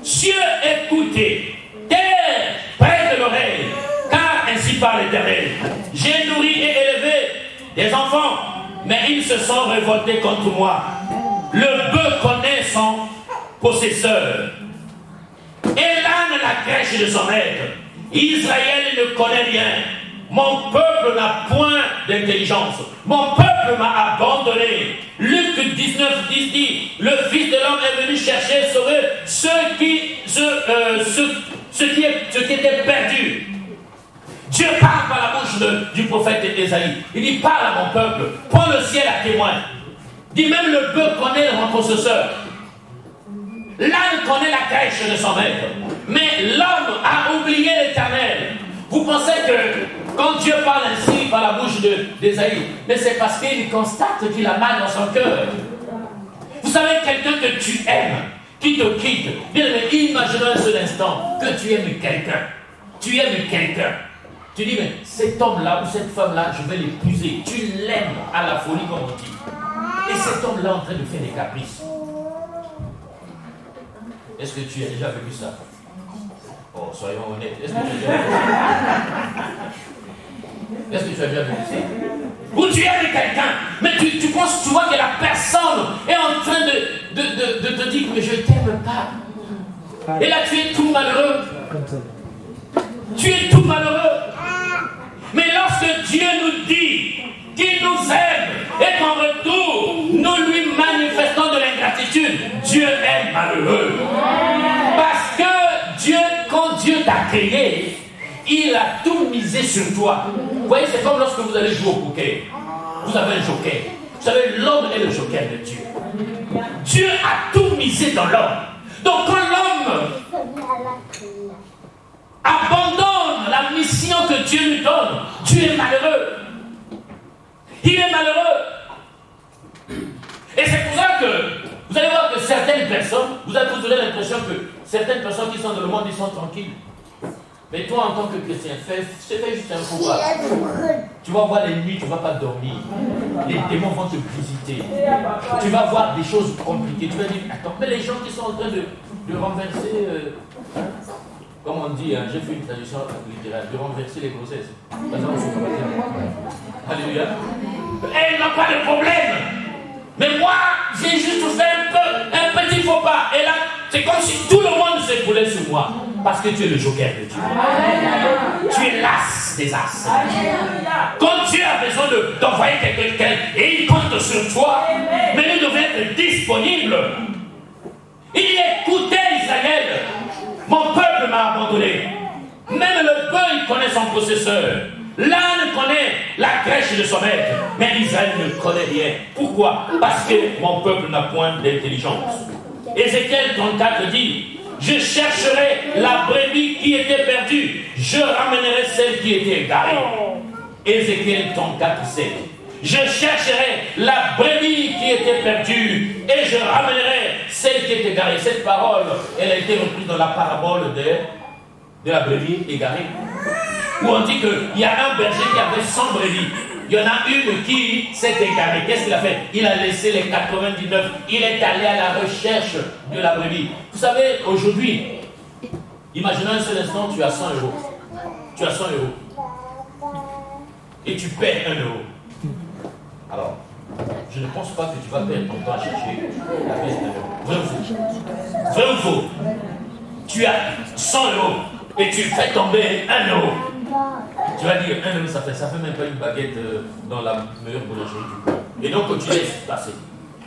Cieux, écoutez, terre, prête l'oreille, car ainsi parle l'Éternel. J'ai nourri et élevé des enfants, mais ils se sont révoltés contre moi. Le bœuf connaît son possesseur, et l'âne la crèche de son maître. Israël ne connaît rien. Mon peuple n'a point d'intelligence. Mon peuple m'a abandonné. Luc 19, 10 dit, le Fils de l'homme est venu chercher et sauver ce qui était perdu. Dieu parle par la bouche du prophète Ésaïe. Il dit, parle à mon peuple, prends le ciel à témoin. Dit, même le bœuf connaît mon possesseur. L'âne connaît la crèche de son maître. Mais l'homme a oublié l'Éternel. Vous pensez que quand Dieu parle ainsi par la bouche d'Ésaïe, mais c'est parce qu'il constate qu'il a mal dans son cœur. Vous savez, quelqu'un que tu aimes, qui te quitte, bien aimé, imagine un seul instant que tu aimes quelqu'un. Tu aimes quelqu'un. Tu dis, mais cet homme-là ou cette femme-là, je vais l'épouser. Tu l'aimes à la folie, comme on dit. Et cet homme-là en train de faire des caprices. Est-ce que tu as déjà vécu ça? Oh, soyons honnêtes. Est-ce que tu as déjà vécu ça? Ou tu aimes quelqu'un, mais tu penses, tu vois que la personne est en train de te dire, mais je ne t'aime pas. Et là, tu es tout malheureux. Tu es tout malheureux. Mais lorsque Dieu nous dit qu'il nous aime et qu'en retour, nous lui manifestons de l'ingratitude, Dieu est malheureux. Parce que Dieu, quand Dieu t'a créé, il a tout misé sur toi. Vous voyez, c'est comme lorsque vous allez jouer au poker. Vous avez un joker. Vous savez, l'homme est le joker de Dieu. Dieu a tout misé dans l'homme. Donc quand l'homme abandonne la mission que Dieu lui donne, Dieu est malheureux. Il est malheureux. Et c'est pour ça que vous allez voir que certaines personnes, vous avez l'impression que certaines personnes qui sont dans le monde, ils sont tranquilles. Mais toi, en tant que chrétien, fais juste un pouvoir. Tu vas voir les nuits, tu ne vas pas dormir. Les démons vont te visiter. Tu vas voir des choses compliquées. Tu vas dire, attends, mais les gens qui sont en train de renverser, comme on dit, hein, j'ai fait une traduction littéraire, de renverser les grossesses. Alléluia. Et ils n'ont pas de problème. Mais moi, j'ai juste fait un petit faux pas. Et là, c'est comme si tout le monde s'écoulait sur moi. Parce que tu es le joker de Dieu. Tu es l'as des as. Quand Dieu a besoin d'envoyer quelqu'un et il compte sur toi, mais il devait être disponible. Il écoutait Israël. Mon peuple m'a abandonné. Même le bœuf, il connaît son possesseur. L'âne connaît la crèche de son maître. Mais Israël ne connaît rien. Pourquoi? Parce que mon peuple n'a point d'intelligence. Ézéchiel 34 dit, je chercherai la brebis qui était perdue. Je ramènerai celle qui était égarée. Ézéchiel 34, 7. Je chercherai la brebis qui était perdue et je ramènerai celle qui était égarée. Cette parole, elle a été reprise dans la parabole de la brebis égarée. Où on dit qu'il y a un berger qui avait 100 brebis. Il y en a une qui s'est égarée. Qu'est-ce qu'il a fait? Il a laissé les 99. Il est allé à la recherche de la brebis. Vous savez, aujourd'hui, imaginez un seul instant, tu as 100 euros. Tu as 100 euros. Et tu perds 1 euro. Alors, je ne pense pas que tu vas perdre ton temps à chercher la pièce d'1 euro. Vrai ou faux? Vrai ou faux? Tu as 100 euros et tu fais tomber 1 euro. Tu vas dire, 1 euro, ça fait même pas une baguette dans la meilleure boulangerie du coin. Et donc, tu laisses passer.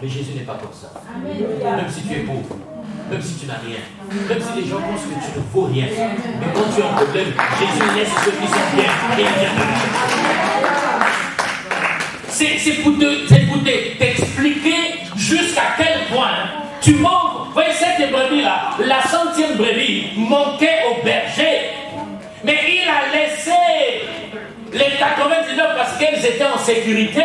Mais Jésus n'est pas comme ça. Même si tu es pauvre, même si tu n'as rien, même si les gens pensent que tu ne vaux rien, mais quand tu as un problème, Jésus laisse ceux qui sont bien et il vient te chercher. C'est pour t'expliquer jusqu'à quel point tu manques. Vous voyez, cette brebis-là, la 100e brebis, manquait au berger. Mais il a laissé les 99 parce qu'elles étaient en sécurité.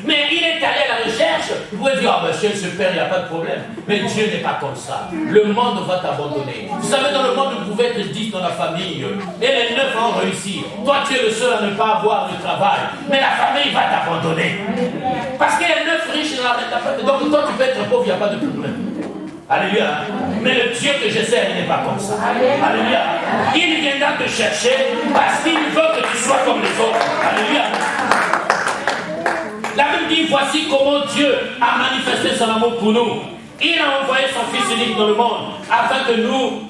Mais il est allé à la recherche. Vous pouvez dire, ah ben si elle se perd, il n'y a pas de problème. Mais Dieu n'est pas comme ça. Le monde va t'abandonner. Vous savez, dans le monde, vous pouvez être 10 dans la famille. Et les 9 vont réussir. Toi, tu es le seul à ne pas avoir de travail. Mais la famille va t'abandonner. Parce qu'il y a 9 riches dans la famille. Donc toi, tu peux être pauvre, il n'y a pas de problème. Alléluia. Mais le Dieu que je sers, il n'est pas comme ça. Alléluia. Il viendra te chercher parce qu'il veut que tu sois comme les autres. Alléluia. La Bible dit, voici Voici comment Dieu a manifesté son amour pour nous. Il a envoyé son Fils unique dans le monde afin que nous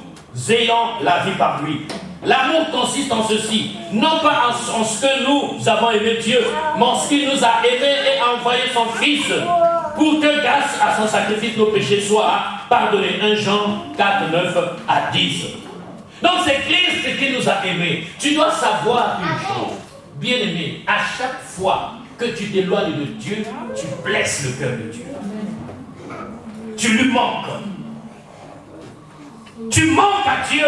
ayons la vie par lui. L'amour consiste en ceci, non pas en ce que nous avons aimé Dieu, mais en ce qu'il nous a aimés et a envoyé son Fils pour que grâce à son sacrifice nos péchés soient pardonnés. 1 Jean 4, 9 à 10. Donc c'est Christ qui nous a aimés. Tu dois savoir une chose, bien-aimé, à chaque fois que tu t'éloignes de Dieu, tu blesses le cœur de Dieu. Tu lui manques. Tu manques à Dieu.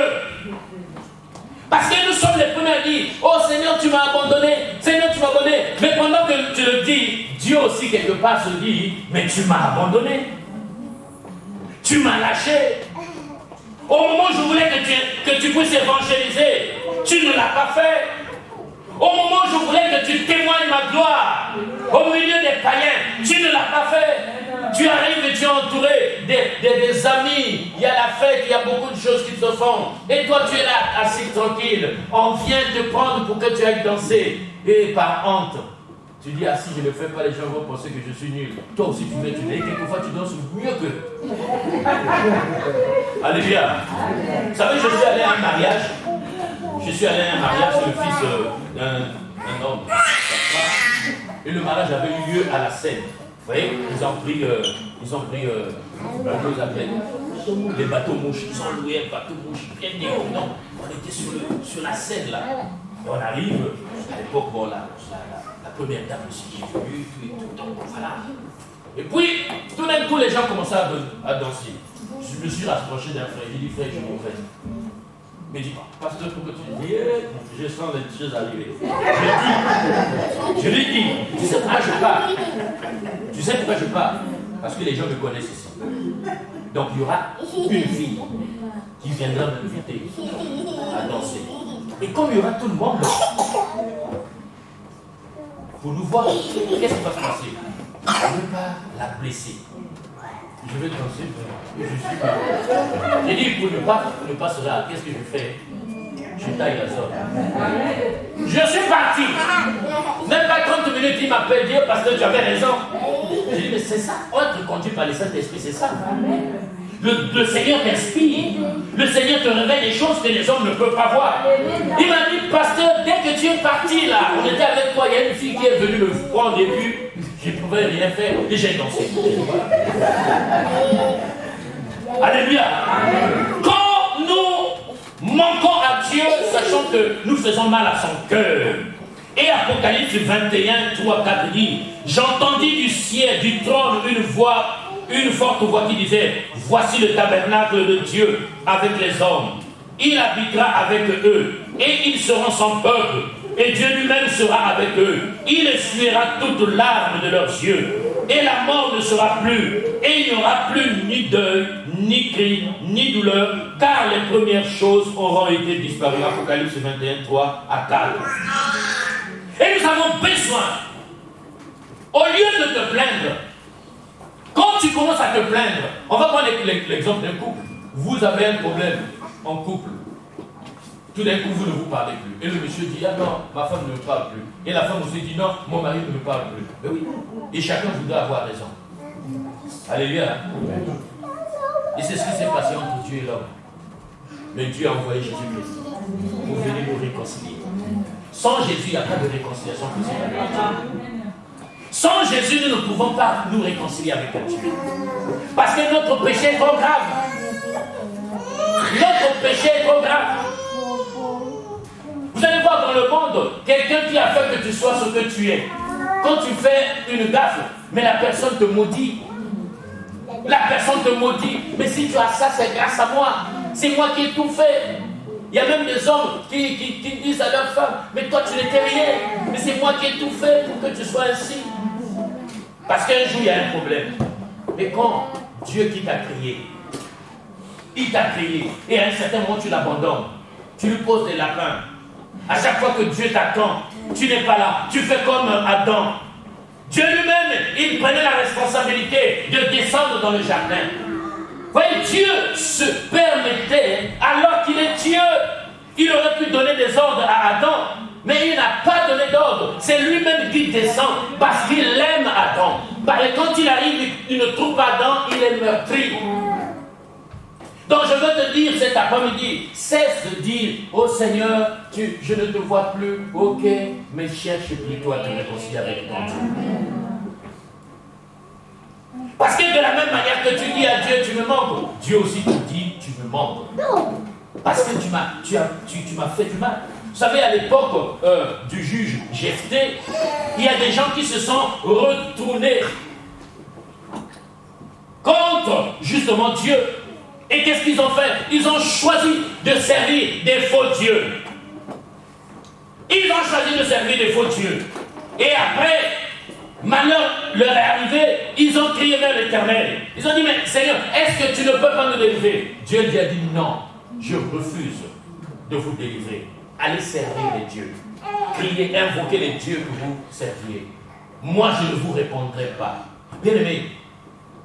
Parce que nous sommes les premiers à dire, oh Seigneur, tu m'as abandonné, Seigneur, tu m'as abandonné. Mais pendant que tu le dis, Dieu aussi quelque part se dit, mais tu m'as abandonné. Tu m'as lâché. Au moment où je voulais que tu puisses évangéliser, tu ne l'as pas fait. Au moment où je voulais que tu témoignes ma gloire, au milieu des païens, tu ne l'as pas fait. Tu arrives et tu es entouré des amis, il y a la fête, il y a beaucoup de choses qui te font. Et toi tu es là, assis tranquille. On vient te prendre pour que tu ailles danser. Et par honte, tu dis, ah si je ne le fais pas, les gens vont penser que je suis nul. Toi aussi tu viens, tu dis, quelquefois tu danses mieux que. Alléluia. Vous savez, je suis allé à un mariage. Je suis allé à un mariage, c'est le fils d'un homme. Et le mariage avait eu lieu à la Seine. Vous voyez, ils ont pris les bateaux mouches, ils ont loué un bateau mouche bien déconnant. On était sur la Seine là. Et on arrive, à l'époque, bon, la première dame aussi qui est venue, tout, donc voilà. Et puis, tout d'un coup, les gens commençaient à danser. Je me suis rapproché d'un frère, j'ai dit, frère, je m'en vais. Mais dis, pasteur, pourquoi tu dis, je sens les choses arriver. Je lui dis, tu sais pourquoi je pars? Tu sais pourquoi je pars? Parce que les gens me connaissent ici. Donc il y aura une fille qui viendra m'inviter à danser. Et comme il y aura tout le monde, pour nous voir, qu'est-ce qui va se passer? Je ne veux pas la blesser. Je vais danser, mais je suis pas. J'ai dit, pour ne pas cela, qu'est-ce que je fais? Je taille la zone. Je suis parti. Même pas 30 minutes, il m'appelle dire, parce que tu avais raison. J'ai dit, mais c'est ça, être conduit par le Saint-Esprit, c'est ça. Le Seigneur t'inspire. Le Seigneur te révèle des choses que les hommes ne peuvent pas voir. Il m'a dit, pasteur, dès que tu es parti là, on était avec toi, il y a une fille qui est venue me prendre et puis je ne pouvais rien faire et j'ai dansé. Alléluia. Quand nous manquons à Dieu, sachant que nous faisons mal à son cœur. Et Apocalypse 21, 3, 4 dit, j'entendis du ciel, du trône, une forte voix qui disait, voici le tabernacle de Dieu avec les hommes. Il habitera avec eux et ils seront son peuple. Et Dieu lui-même sera avec eux. Il essuiera toutes larmes de leurs yeux. Et la mort ne sera plus. Et il n'y aura plus ni deuil, ni cri, ni douleur, car les premières choses auront été disparues. Apocalypse 21, 3 à 4. Et nous avons besoin, au lieu de te plaindre, quand tu commences à te plaindre, on va prendre l'exemple d'un couple. Vous avez un problème en couple. Tout d'un coup, vous ne vous parlez plus. Et le monsieur dit, ah non, ma femme ne me parle plus. Et la femme aussi dit, non, mon mari ne me parle plus. Mais oui, et chacun voudrait avoir raison. Alléluia. Et c'est ce qui s'est passé entre Dieu et l'homme. Mais Dieu a envoyé Jésus-Christ pour venir nous réconcilier. Sans Jésus, il n'y a pas de réconciliation possible avec Dieu. Sans Jésus, nous ne pouvons pas nous réconcilier avec Dieu. Parce que notre péché est trop grave. Notre péché est trop grave. Vous allez voir dans le monde, quelqu'un qui a fait que tu sois ce que tu es. Quand tu fais une gaffe, mais la personne te maudit. La personne te maudit. Mais si tu as ça, c'est grâce à moi. C'est moi qui ai tout fait. Il y a même des hommes qui disent à leur femme, mais toi tu n'étais rien. Mais c'est moi qui ai tout fait pour que tu sois ainsi. Parce qu'un jour il y a un problème. Mais quand Dieu qui t'a créé, il t'a créé, et à un certain moment tu l'abandonnes, tu lui poses des lapins. À chaque fois que Dieu t'attend, tu n'es pas là. Tu fais comme Adam. Dieu lui-même, il prenait la responsabilité de descendre dans le jardin. Voyez, Dieu se permettait, alors qu'il est Dieu, il aurait pu donner des ordres à Adam, mais il n'a pas donné d'ordre. C'est lui-même qui descend parce qu'il aime Adam. Et quand il arrive, il ne trouve pas d'Adam, il est meurtri. Donc je veux te dire cet après-midi, cesse de dire, oh Seigneur, je ne te vois plus, ok, mais cherche plutôt à te réconcilier avec ton Dieu. Parce que de la même manière que tu dis à Dieu, tu me manques, Dieu aussi te dit, tu me manques. Parce que tu m'as fait du mal. Vous savez, à l'époque du juge Jephthé, il y a des gens qui se sont retournés contre justement Dieu. Et qu'est-ce qu'ils ont fait? Ils ont choisi de servir des faux dieux. Ils ont choisi de servir des faux dieux. Et après, malheur leur est arrivé, ils ont crié vers l'Éternel. Ils ont dit, mais Seigneur, est-ce que tu ne peux pas nous délivrer? Dieu lui a dit, non, je refuse de vous délivrer. Allez servir les dieux. Criez, invoquez les dieux que vous serviez. Moi, je ne vous répondrai pas. Bien aimé,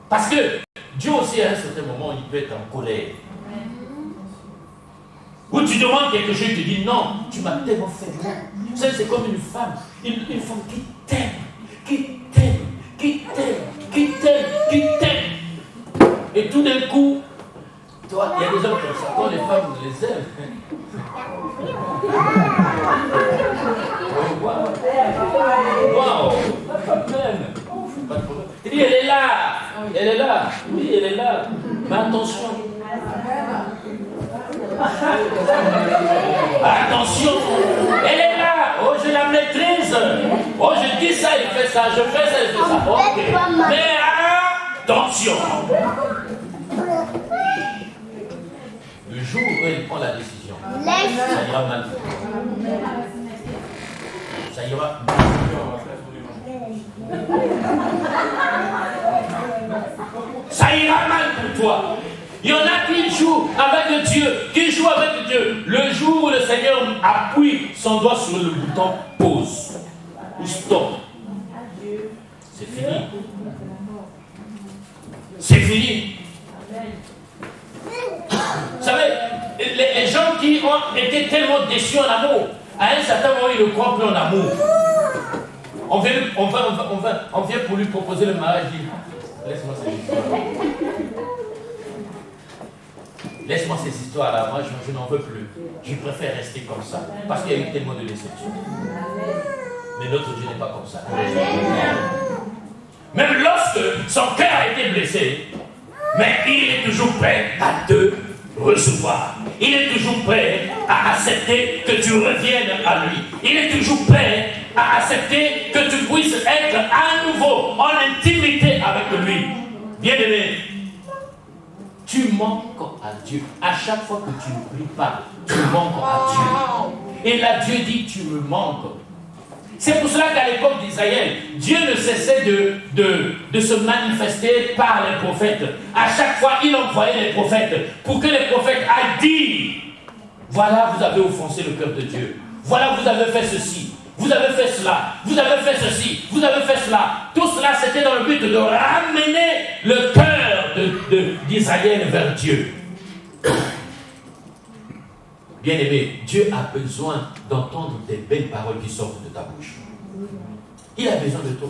parce que Dieu aussi, à un certain moment, il peut être en colère. Ou tu demandes quelque chose, il te dit non, tu m'as tellement fait du mal. Vous savez, c'est comme une femme qui t'aime, qui t'aime, qui t'aime, qui t'aime, qui t'aime. Et tout d'un coup, toi, il y a des hommes comme ça, quand les femmes vous les aiment. Wow, pas de problème. Il dit, elle est là, oui, elle est là, mais attention. Attention, elle est là, oh je la maîtrise, oh je dis ça, il fait ça, je fais ça, il fait ça, ok. Mais attention. Le jour où elle prend la décision, ça ira mal. Ça ira. Ça ira mal pour toi. Il y en a qui jouent avec Dieu, le jour où le Seigneur appuie son doigt sur le bouton pause ou stop, c'est fini. C'est fini. Vous savez, les gens qui ont été tellement déçus en amour, à un certain moment, ils ne croient plus en amour. On vient pour lui proposer le mariage. Laisse-moi cette histoire. Laisse-moi ces histoires-là. Moi, je n'en veux plus. Je préfère rester comme ça. Parce qu'il y a eu tellement de déceptions. Mais notre Dieu n'est pas comme ça. Même lorsque son cœur a été blessé, mais il est toujours prêt à te recevoir. Il est toujours prêt à accepter que tu reviennes à lui. Il est toujours prêt à accepter que tu puisses être à nouveau en intimité avec lui. Bien-aimé, tu manques à Dieu. À chaque fois que tu ne pries pas, tu manques à Dieu. Et là, Dieu dit, tu me manques. C'est pour cela qu'à l'époque d'Israël, Dieu ne cessait de se manifester par les prophètes. À chaque fois, il envoyait les prophètes pour que les prophètes aillent dire, voilà, vous avez offensé le cœur de Dieu. Voilà, vous avez fait ceci. Vous avez fait cela. Vous avez fait ceci. Vous avez fait cela. Tout cela, c'était dans le but de ramener le cœur d'Israël vers Dieu. Bien-aimé, Dieu a besoin d'entendre des belles paroles qui sortent de ta bouche. Il a besoin de toi.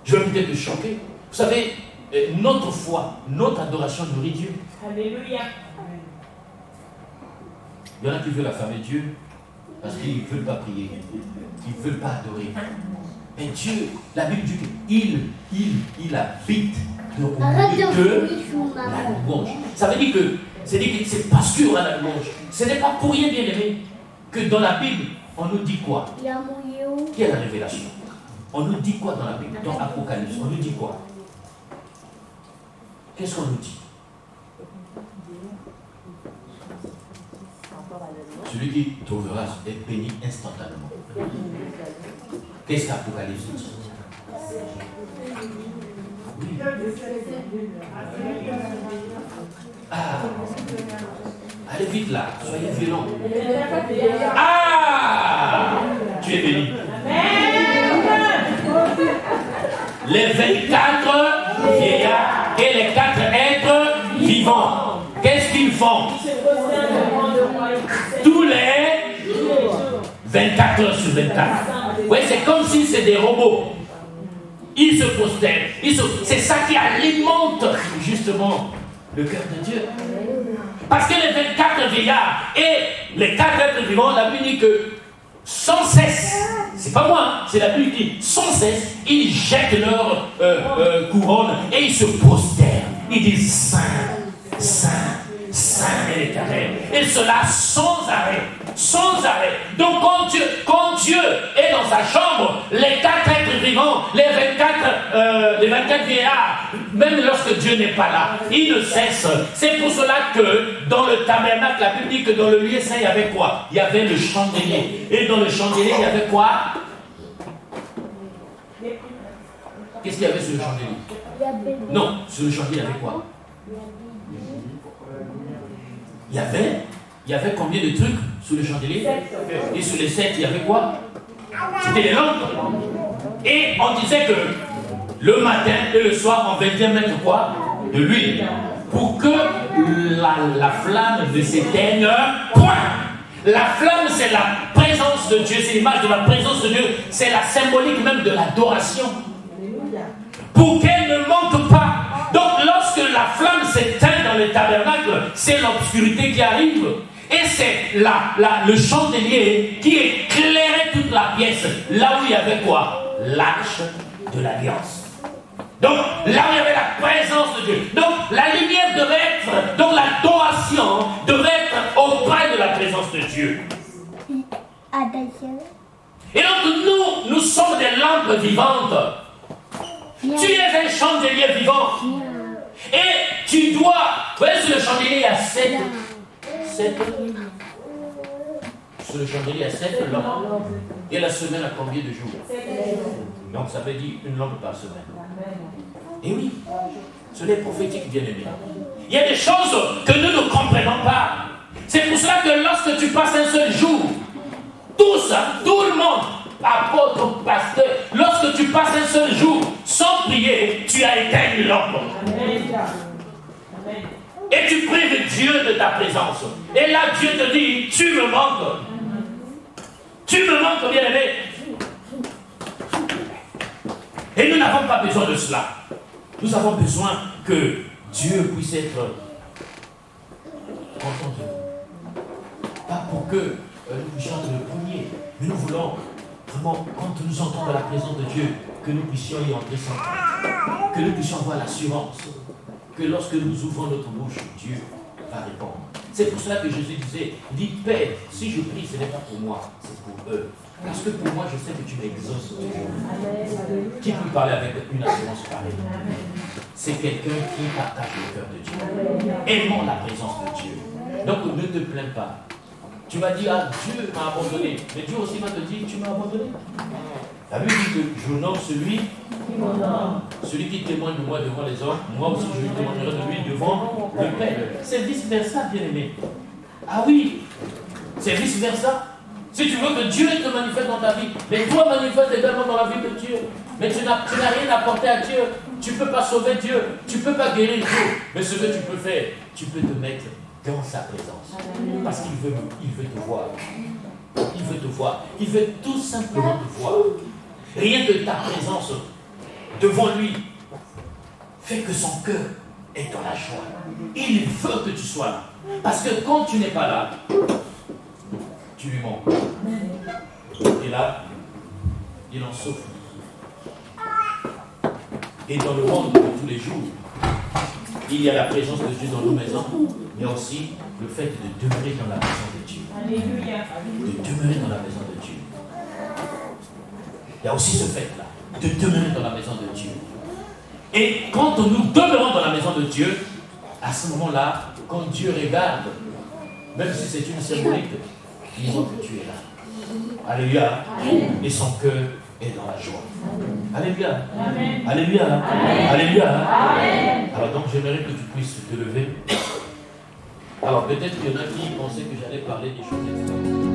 Je vais peut-être te choquer. Vous savez, notre foi, notre adoration nourrit Dieu. Alléluia. Il y en a qui veulent affamer Dieu parce qu'ils ne veulent pas prier. Ils ne veulent pas adorer. Mais Dieu, la Bible dit qu'il habite au milieu de la louange. Ça veut dire que c'est parce qu'il y aura la louange. Ce n'est pas pour rien, bien aimé, que dans la Bible, on nous dit quoi? Qui est la révélation? On nous dit quoi dans la Bible? Dans l'Apocalypse, on nous dit quoi? Qu'est-ce qu'on nous dit? Celui qui trouvera est béni instantanément. Qu'est-ce qu'Apocalypse dit? Oui. Ah, allez vite là, soyez violents. Ah, tu es béni. Les 24 vieillards et les 4 êtres vivants, qu'est-ce qu'ils font? Tous les 24 heures sur 24. Ouais, c'est comme si c'est des robots. Ils se prosternent. C'est ça qui alimente justement le cœur de Dieu. Parce que les 24 vieillards et les 4 êtres vivants, la Bible dit que sans cesse, c'est pas moi, hein, c'est la Bible qui dit, sans cesse, ils jettent leur couronne et ils se prosternent. Ils disent Saint, Saint, Saint est l'Éternel. Et cela sans arrêt. Sans arrêt. Donc quand Dieu est dans sa chambre, les 4 êtres vivants, les 24 vieillards, même lorsque Dieu n'est pas là, ils ne cessent. C'est pour cela que dans le tabernacle, la Bible dit que dans le lieu saint, il y avait quoi? Il y avait le chandelier. Et dans le chandelier, il y avait quoi? Qu'est-ce qu'il y avait sur le chandelier? Non, sur le chandelier, il y avait quoi? Il y avait combien de trucs sous le chandelier? Et sur les 7, il y avait quoi? C'était les lampes. Et on disait que le matin et le soir, on venait mettre quoi? De l'huile. Pour que la flamme ne s'éteigne point. La flamme, c'est la présence de Dieu, c'est l'image de la présence de Dieu, c'est la symbolique même de l'adoration. Pour qu'elle ne manque pas. Donc lorsque la flamme s'éteint dans le tabernacle, c'est l'obscurité qui arrive. Et c'est le chandelier qui éclairait toute la pièce. Là où il y avait quoi? L'arche de l'alliance. Donc là où il y avait la présence de Dieu. Donc la lumière devait être, donc l'adoration devait être auprès de la présence de Dieu. Et donc nous sommes des lampes vivantes. Tu es un chandelier vivant. Et tu dois... Vous voyez, sur le chandelier, il y a 7. Sur le chandelier, il y a 7 lampes. Et la semaine a combien de jours? Donc ça veut dire une lampe par semaine. Et oui, ce est prophétique, bien aimé. Il y a des choses que nous ne comprenons pas. C'est pour cela que lorsque tu passes un seul jour, tous, tout le monde, apôtre, pasteur, lorsque tu passes un seul jour sans prier, tu as éteint une lampe. Et tu prives Dieu de ta présence. Et là, Dieu te dit, tu me manques. Tu me manques, bien aimé. Et nous n'avons pas besoin de cela. Nous avons besoin que Dieu puisse être content de nous. Pas pour que nous puissions être le premier, mais nous voulons vraiment, quand nous entendons la présence de Dieu, que nous puissions y entrer sans crainte, que nous puissions avoir l'assurance que lorsque nous ouvrons notre bouche, Dieu va répondre. C'est pour cela que Jésus disait, dis Père, si je prie, ce n'est pas pour moi, c'est pour eux. Parce que pour moi, je sais que tu m'exauces toujours. Qui peut parler avec une assurance pareille? C'est quelqu'un qui partage le cœur de Dieu. Aimons la présence de Dieu. Donc ne te plains pas. Tu vas dire, ah, Dieu m'a abandonné. Mais Dieu aussi va te dire, tu m'as abandonné. La Bible dit que j'honore celui qui témoigne de moi devant les hommes. Moi aussi, je témoignerai de lui devant le Père. C'est vice-versa, bien-aimé. Ah oui, c'est vice-versa. Si tu veux que Dieu te manifeste dans ta vie, mais toi manifeste également dans la vie de Dieu. Mais tu n'as rien à apporter à Dieu. Tu ne peux pas sauver Dieu. Tu ne peux pas guérir Dieu. Mais ce que tu peux faire, tu peux te mettre dans sa présence. Parce qu'il veut te voir. Il veut te voir. Il veut tout simplement te voir. Rien que ta présence devant lui fait que son cœur est dans la joie. Il veut que tu sois là. Parce que quand tu n'es pas là, tu lui manques. Et là, il en souffre. Et dans le monde de tous les jours, il y a la présence de Dieu dans nos maisons, mais aussi le fait de demeurer dans la maison de Dieu. Alléluia. De demeurer dans la maison de Dieu. Il y a aussi ce fait-là, de demeurer dans la maison de Dieu. Et quand nous demeurons dans la maison de Dieu, à ce moment-là, quand Dieu regarde, même si c'est une symbolique, il voit que tu es là. Alléluia. Et son cœur est dans la joie. Alléluia. Alléluia. Alléluia. Alors donc j'aimerais que tu puisses te lever. Alors peut-être qu'il y en a qui pensaient que j'allais parler des choses extraordinaires.